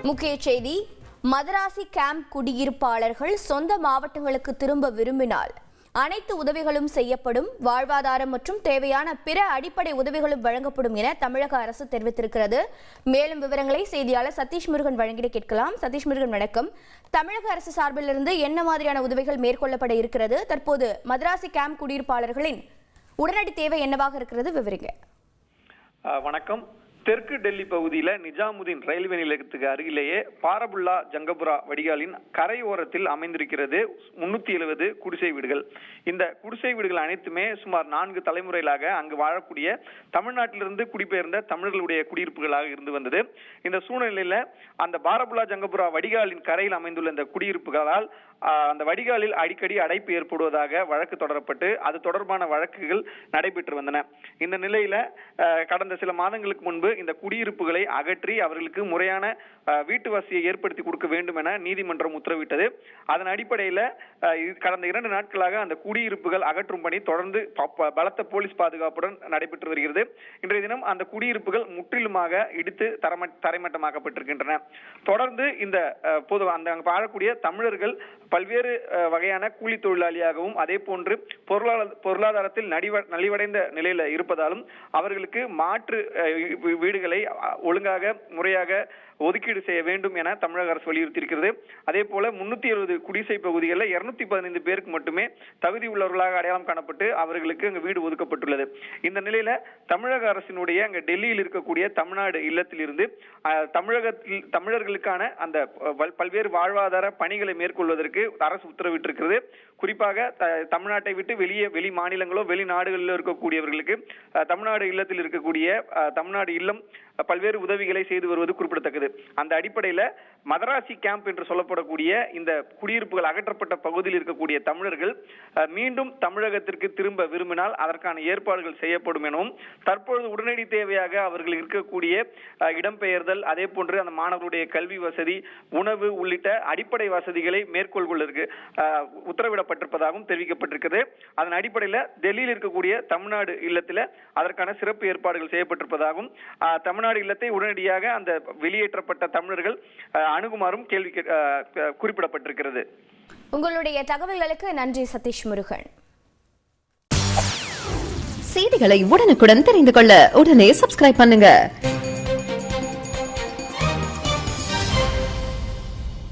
முக்கிய செய்தி: மதராசி கேம்ப் குடியிருப்பாளர்கள் சொந்த மாவட்டங்களுக்கு திரும்ப விரும்பினால் அனைத்து உதவிகளும் செய்யப்படும், வாழ்வாதாரம் மற்றும் தேவையான பிற அடிப்படை உதவிகளும் வழங்கப்படும் என தமிழக அரசு தெரிவித்திருக்கிறது. மேலும் விவரங்களை செய்தியாளர் சதீஷ் முருகன் வழங்கிட கேட்கலாம். சதீஷ் முருகன், வணக்கம். தமிழக அரசு சார்பிலிருந்து என்ன மாதிரியான உதவிகள் மேற்கொள்ளப்பட இருக்கிறது? தற்போது மதராசி கேம்ப் குடியிருப்பாளர்களின் உடனடி தேவை என்னவாக இருக்கிறது? விவரிங்க. வணக்கம். தெற்கு டெல்லி பகுதியில் நிஜாமுதீன் ரயில்வே நிலையத்துக்கு அருகிலேயே பாரபுல்லா ஜங்கபுரா வடிகாலின் கரையோரத்தில் அமைந்திருக்கிறது 370 குடிசை வீடுகள். இந்த குடிசை வீடுகள் அனைத்துமே சுமார் 4 தலைமுறைகளாக அங்கு வாழக்கூடிய தமிழ்நாட்டிலிருந்து குடிபெயர்ந்த தமிழர்களுடைய குடியிருப்புகளாக இருந்து வந்தது. இந்த சூழ்நிலையில அந்த பாரபுல்லா ஜங்கபுரா வடிகாலின் கரையில் அமைந்துள்ள இந்த குடியிருப்புகளால் அந்த வடிகாலில் அடிக்கடி அடைப்பு ஏற்படுவதாக வழக்கு தொடரப்பட்டு அது தொடர்பான வழக்குகள் நடைபெற்று வந்தன. இந்த நிலையில கடந்த சில மாதங்களுக்கு முன்பு இந்த குடியிருப்புகளை அகற்றி அவர்களுக்கு முறையான வீட்டு வசதியை ஏற்படுத்தி கொடுக்க வேண்டும் என நீதிமன்றம் உத்தரவிட்டது. அதன் அடிப்படையில் கடந்த 2 நாட்களாக அந்த குடியிருப்புகள் அகற்றும் பணி தொடர்ந்து பலத்த போலீஸ் பாதுகாப்புடன் நடைபெற்று வருகிறது. இன்றைய தினம் அந்த குடியிருப்புகள் முற்றிலுமாக இடித்து தரைமட்டமாக்கப்பட்டிருக்கின்றன. தொடர்ந்து இந்த பொது அந்த வாழக்கூடிய தமிழர்கள் பல்வேறு வகையான கூலி தொழிலாளியாகவும் அதே போன்று பொருளாதாரத்தில் நலிவடைந்த நிலையில இருப்பதாலும் அவர்களுக்கு மாற்று வீடுகளை ஒழுங்காக முறையாக ஒதுக்கீடு செய்ய வேண்டும் என தமிழக அரசு வலியுறுத்தியிருக்கிறது. அதே போல 370 குடிசை பகுதிகளில் 215 பேருக்கு மட்டுமே தகுதி உள்ளவர்களாக அடையாளம் காணப்பட்டு அவர்களுக்கு அங்கு வீடு ஒதுக்கப்பட்டுள்ளது. இந்த நிலையில தமிழக அரசினுடைய அங்க டெல்லியில் இருக்கக்கூடிய தமிழ்நாடு இல்லத்திலிருந்து தமிழர்களுக்கான அந்த பல்வேறு வாழ்வாதார பணிகளை மேற்கொள்வதற்கு அரசு உத்தரவிட்டிருக்கிறது. குறிப்பாக தமிழ்நாட்டை விட்டு வெளி மாநிலங்களோ வெளிநாடுகளிலோ இருக்கக்கூடியவர்களுக்கு தமிழ்நாடு இல்லத்தில் இருக்கக்கூடிய தமிழ்நாடு இல்லம் பல்வேறு உதவிகளை செய்து வருவது குறிப்பிடத்தக்கது. அந்த அடிப்படையில் மதராசி கேம்ப் என்று சொல்லப்படக்கூடிய இந்த குடியிருப்புகள் அகற்றப்பட்ட பகுதியில் இருக்கக்கூடிய தமிழர்கள் மீண்டும் தமிழகத்திற்கு திரும்ப விரும்பினால் அதற்கான ஏற்பாடுகள் செய்யப்படும் எனவும், தற்பொழுது உடனடி தேவையாக அவர்கள் இருக்கக்கூடிய இடம்பெயர்தல், அதே போன்று அந்த மாணவர்களுடைய கல்வி வசதி, உணவு உள்ளிட்ட அடிப்படை வசதிகளை மேற்கொள்வதற்கு உத்தரவிடப்பட்டிருப்பதாகவும் தெரிவிக்கப்பட்டிருக்கிறது. அதன் அடிப்படையில் டெல்லியில் இருக்கக்கூடிய தமிழ்நாடு இல்லத்தில் அதற்கான சிறப்பு ஏற்பாடுகள் செய்யப்பட்டிருப்பதாகவும், தமிழ்நாடு இல்லத்தை உடனடியாக அந்த வெளியேற்றப்பட்ட தமிழர்கள் அணுகுமாறும் கேள்வி குறிப்பிடப்பட்டிருக்கிறது. உங்களுடைய தகவல்களுக்கு நன்றி சதீஷ் முருகன். செய்திகளை உடனுக்குடன் தெரிந்து கொள்ள உடனே சப்ஸ்கிரைப் பண்ணுங்க.